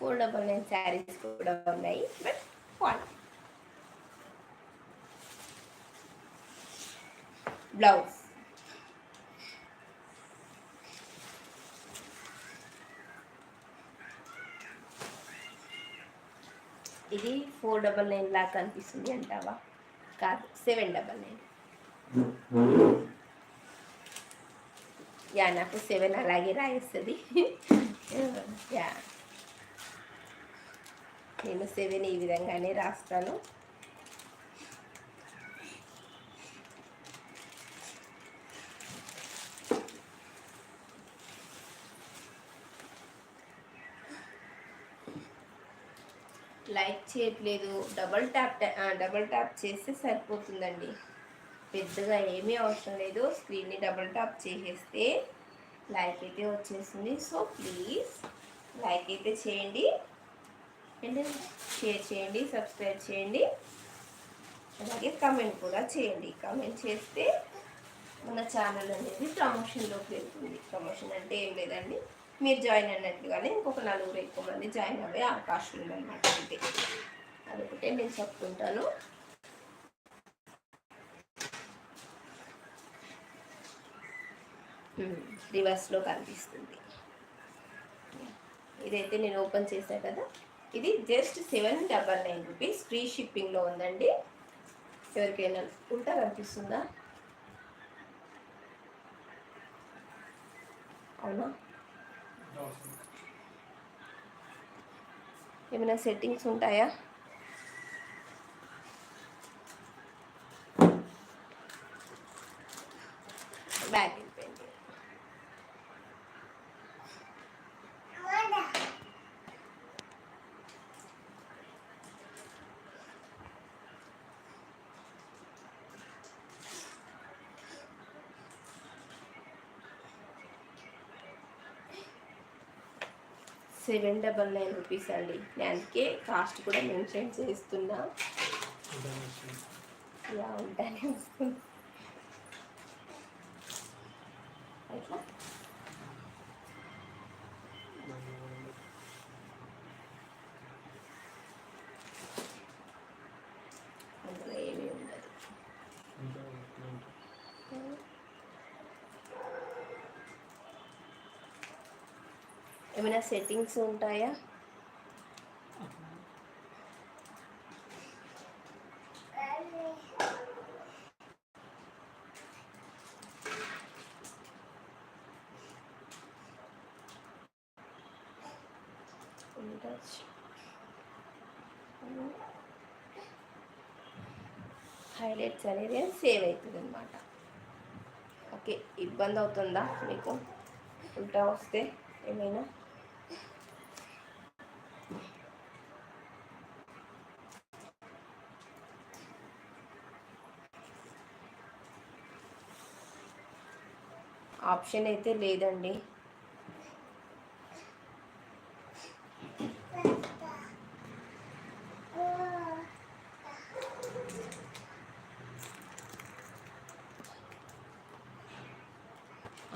499 శారీస్ కూడా ఉన్నాయి. But blouse ఇది 499 లాగా కనిపిస్తుంది అంటావా? కాదు, 799. యా, నాకు 7 అలాగే రాయిస్తుంది. యా, నేను 7 ఈ విధంగానే రాస్తాను. లైక్ చేయట్లేదు. డబల్ ట్యాప్ చేస్తే సరిపోతుందండి. పెద్దగా ఏమీ అవసరం లేదు. స్క్రీన్ని డబల్ ట్యాప్ చేసేస్తే లైక్ అయితే వచ్చేస్తుంది. సో ప్లీజ్ లైక్ అయితే చేయండి, అండ్ షేర్ చేయండి, సబ్స్క్రైబ్ చేయండి, అలాగే కమెంట్ కూడా చేయండి. కమెంట్ చేస్తే మన ఛానల్ అనేది ప్రమోషన్లోకి వెళ్తుంది. ప్రమోషన్ అంటే ఏం లేదండి, మీరు జాయిన్ అయినట్టుగానే ఇంకొక 4 ఎక్కువ మంది జాయిన్ అయ్యే అవకాశం ఉందన్నమాట. అంతే, అదొకటే నేను చెప్తుంటాను. రివర్స్లో కనిపిస్తుంది. ఇదైతే నేను ఓపెన్ చేశాను కదా, ఇది జస్ట్ 799 రూపీస్. ఫ్రీ షిప్పింగ్లో ఉందండి. ఎవరికైనా ఉంటా కనిపిస్తుందా? అవునా? ఏమైనా సెట్టింగ్స్ ఉంటాయా? బ్యాక్ వెళ్ళిపోయింది. ₹799 అండి. నేను అందుకే కాస్ట్ కూడా మెన్షన్ చేస్తున్నా. ఇలా ఉంటానే వస్తుంది అట్లా. అందులో ఏమీ ఉండదు. ఏమైనా సెట్టింగ్స్ ఉంటాయా? హైలైట్స్ అనేది సేవ్ అవుతుంది అన్నమాట. ఓకే, ఇబ్బంది అవుతుందా మీకు ఉల్టా వస్తే ఏమైనా? ఆప్షన్ అయితే లేదండి.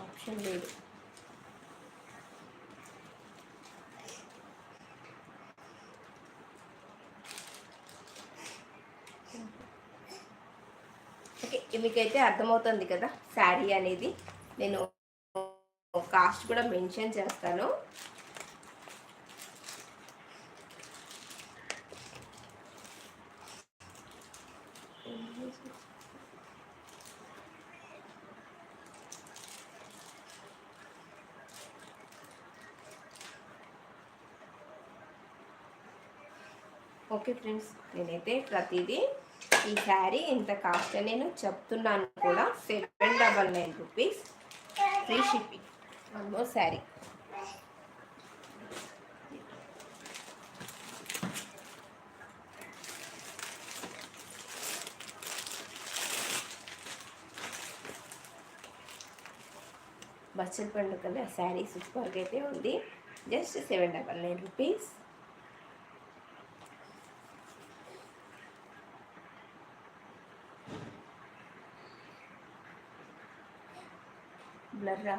ఆప్షన్ లేదు. ఓకే, మీకైతే అర్థమవుతుంది కదా శారీ అనేది. నేను కాస్ట్ కూడా మెన్షన్ చేస్తాను. ఓకే ఫ్రెండ్స్, నేనైతే ప్రతిదీ ఈ శారీ ఎంత కాస్ట్ అని నేను చెప్తున్నాను కూడా. ₹799 ఫ్రీ షిప్పింగ్. అమ్మో శారీ బచ్చల పండు కదా, శారీ సూపర్గా అయితే ఉంది. జస్ట్ ₹799. బ్లర్రా